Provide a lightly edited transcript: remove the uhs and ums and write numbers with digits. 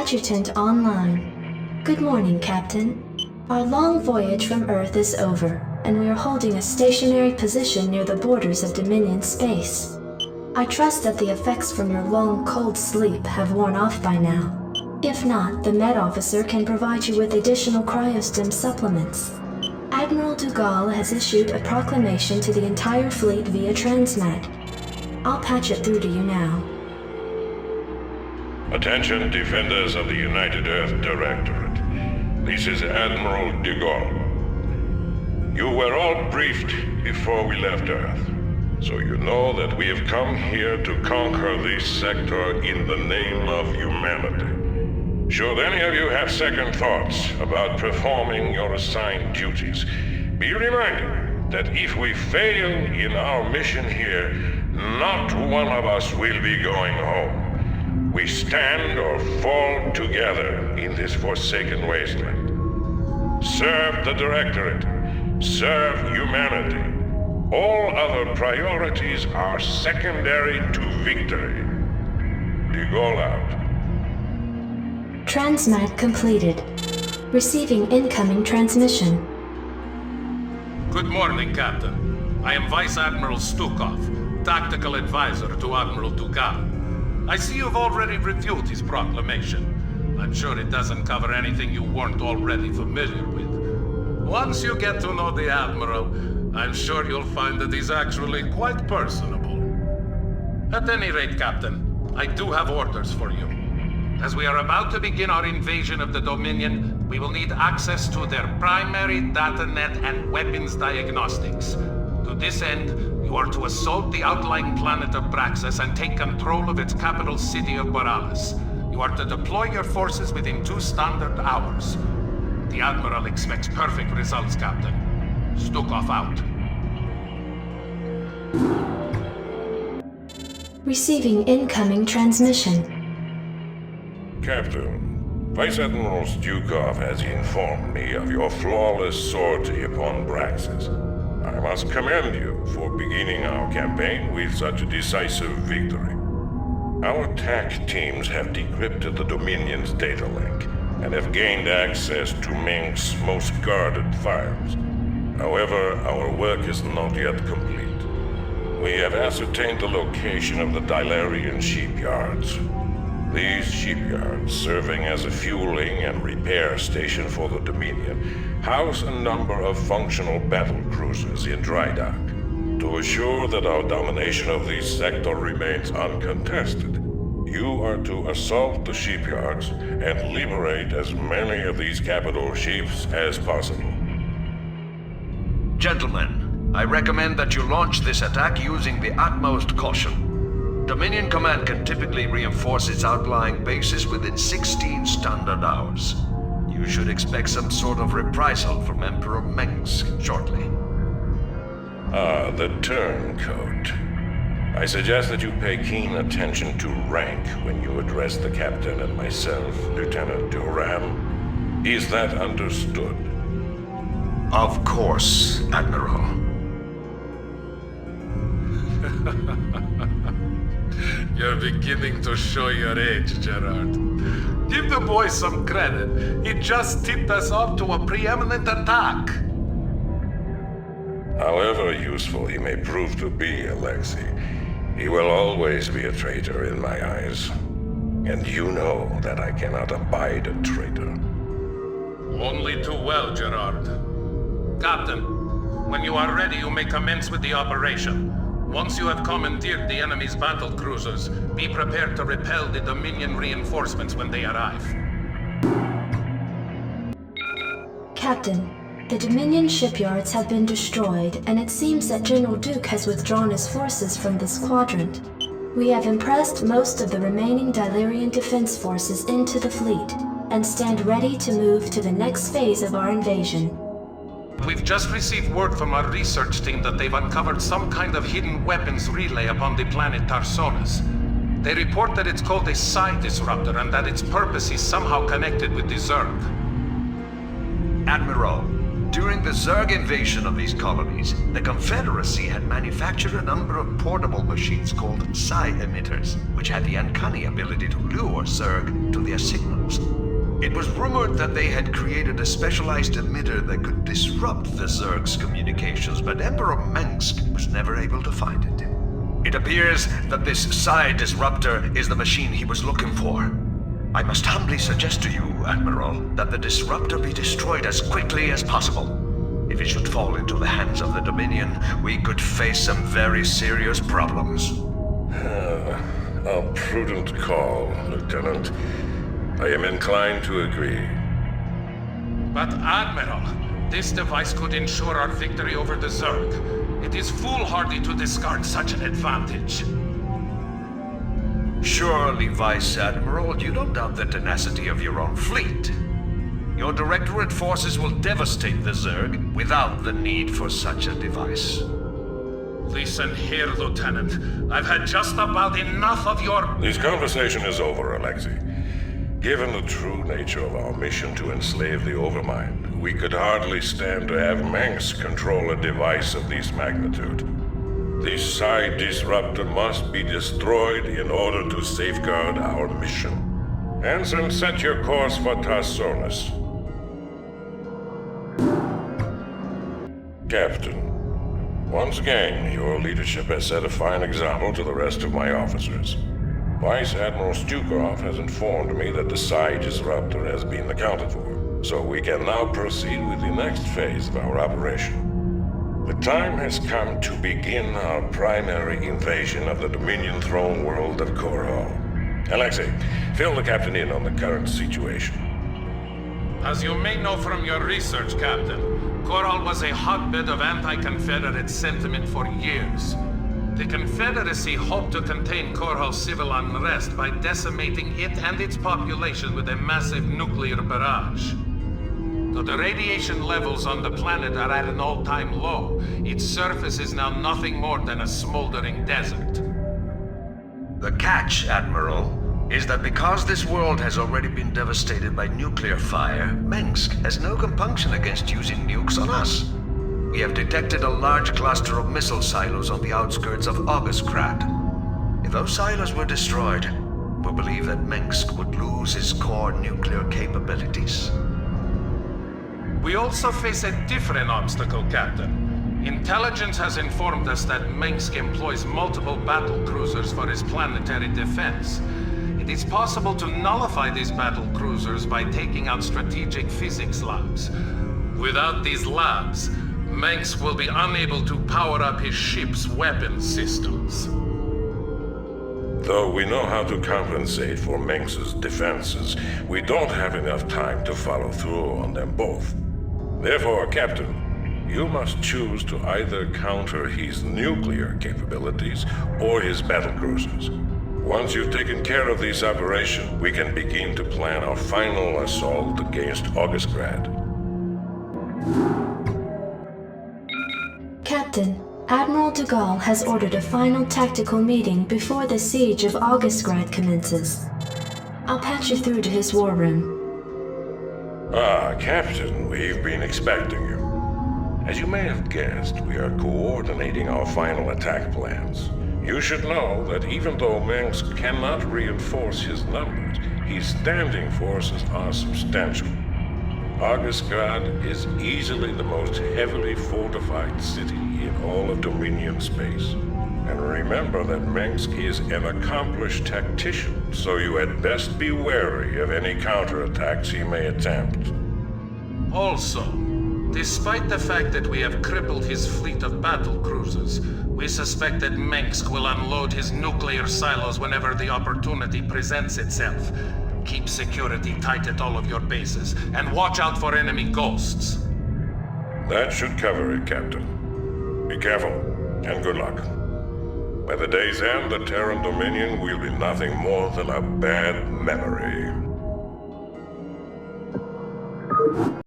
Adjutant online. Good morning, Captain. Our long voyage from Earth is over, and we are holding a stationary position near the borders of Dominion space. I trust that the effects from your long, cold sleep have worn off by now. If not, the Med Officer can provide you with additional cryostim supplements. Admiral Dugal has issued a proclamation to the entire fleet via Transmed. I'll patch it through to you now. Attention, defenders of the United Earth Directorate. This is Admiral Dugal. You were all briefed before we left Earth, so you know that we have come here to conquer this sector in the name of humanity. Should any of you have second thoughts about performing your assigned duties, be reminded that if we fail in our mission here, not one of us will be going home. We stand or fall together in this forsaken wasteland. Serve the Directorate. Serve humanity. All other priorities are secondary to victory. Dugal out. Transmat completed. Receiving incoming transmission. Good morning, Captain. I am Vice Admiral Stukov, Tactical Advisor to Admiral Dugal. I see you've already reviewed his proclamation. I'm sure it doesn't cover anything you weren't already familiar with. Once you get to know the Admiral, I'm sure you'll find that he's actually quite personable. At any rate, Captain, I do have orders for you. As we are about to begin our invasion of the Dominion, we will need access to their primary data net and weapons diagnostics. To this end, you are to assault the outlying planet of Braxis and take control of its capital city of Boralis. You are to deploy your forces within 2 standard hours. The Admiral expects perfect results, Captain. Stukov out. Receiving incoming transmission. Captain, Vice Admiral Stukov has informed me of your flawless sortie upon Braxis. I must commend you for beginning our campaign with such a decisive victory. Our attack teams have decrypted the Dominion's data link and have gained access to Meng's most guarded files. However, our work is not yet complete. We have ascertained the location of the Dilarian shipyards. These shipyards, serving as a fueling and repair station for the Dominion, house a number of functional battle cruisers in dry dock. To assure that our domination of this sector remains uncontested, you are to assault the shipyards and liberate as many of these capital ships as possible. Gentlemen, I recommend that you launch this attack using the utmost caution. Dominion Command can typically reinforce its outlying bases within 16 standard hours. You should expect some sort of reprisal from Emperor Meng shortly. Ah, the turncoat. I suggest that you pay keen attention to rank when you address the Captain and myself, Lieutenant Terran. Is that understood? Of course, Admiral. You're beginning to show your age, Gerard. Give the boy some credit. He just tipped us off to a preeminent attack. However useful he may prove to be, Alexei, he will always be a traitor in my eyes. And you know that I cannot abide a traitor. Only too well, Gerard. Captain, when you are ready, you may commence with the operation. Once you have commandeered the enemy's battle cruisers, be prepared to repel the Dominion reinforcements when they arrive. Captain, the Dominion shipyards have been destroyed, and it seems that General Duke has withdrawn his forces from this quadrant. We have impressed most of the remaining Dilarian defense forces into the fleet, and stand ready to move to the next phase of our invasion. We've just received word from our research team that they've uncovered some kind of hidden weapons relay upon the planet Tarsonis. They report that it's called a psi disruptor and that its purpose is somehow connected with the Zerg. Admiral, do During the Zerg invasion of these colonies, the Confederacy had manufactured a number of portable machines called psi emitters, which had the uncanny ability to lure Zerg to their signals. It was rumored that they had created a specialized emitter that could disrupt the Zerg's communications, but Emperor Mengsk was never able to find it. It appears that this psi disruptor is the machine he was looking for. I must humbly suggest to you, Admiral, that the disruptor be destroyed as quickly as possible. If it should fall into the hands of the Dominion, we could face some very serious problems. A prudent call, Lieutenant. I am inclined to agree. But Admiral, this device could ensure our victory over the Zerg. It is foolhardy to discard such an advantage. Surely, Vice Admiral, you don't doubt the tenacity of your own fleet. Your Directorate forces will devastate the Zerg without the need for such a device. Listen here, Lieutenant. I've had just about enough of your... This conversation is over, Alexei. Given the true nature of our mission to enslave the Overmind, we could hardly stand to have Mengsk control a device of this magnitude. This psi disruptor must be destroyed in order to safeguard our mission. Ensign, set your course for Tarsonis. Captain, once again, your leadership has set a fine example to the rest of my officers. Vice Admiral Stukov has informed me that the psi disruptor has been accounted for, so we can now proceed with the next phase of our operation. The time has come to begin our primary invasion of the Dominion throne world of Korhal. Alexei, fill the captain in on the current situation. As you may know from your research, Captain, Korhal was a hotbed of anti-Confederate sentiment for years. The Confederacy hoped to contain Korhal's civil unrest by decimating it and its population with a massive nuclear barrage. Though the radiation levels on the planet are at an all-time low, its surface is now nothing more than a smoldering desert. The catch, Admiral, is that because this world has already been devastated by nuclear fire, Mengsk has no compunction against using nukes on us. We have detected a large cluster of missile silos on the outskirts of Augustgrad. If those silos were destroyed, we believe that Mengsk would lose its core nuclear capabilities. We also face a different obstacle, Captain. Intelligence has informed us that Mengsk employs multiple battle cruisers for his planetary defense. It is possible to nullify these battle cruisers by taking out strategic physics labs. Without these labs, Mengsk will be unable to power up his ship's weapon systems. Though we know how to compensate for Mengsk's defenses, we don't have enough time to follow through on them both. Therefore, Captain, you must choose to either counter his nuclear capabilities or his battlecruisers. Once you've taken care of this operation, we can begin to plan our final assault against Augustgrad. Captain, Admiral de Gaulle has ordered a final tactical meeting before the siege of Augustgrad commences. I'll patch you through to his war room. Ah, Captain, we've been expecting you. As you may have guessed, we are coordinating our final attack plans. You should know that even though Mengsk cannot reinforce his numbers, his standing forces are substantial. Augustgrad is easily the most heavily fortified city in all of Dominion space. And remember that Mengsk is an accomplished tactician, so you had best be wary of any counterattacks he may attempt. Also, despite the fact that we have crippled his fleet of battle cruisers, we suspect that Mengsk will unload his nuclear silos whenever the opportunity presents itself. Keep security tight at all of your bases, and watch out for enemy ghosts. That should cover it, Captain. Be careful, and good luck. By the day's end, the Terran Dominion will be nothing more than a bad memory.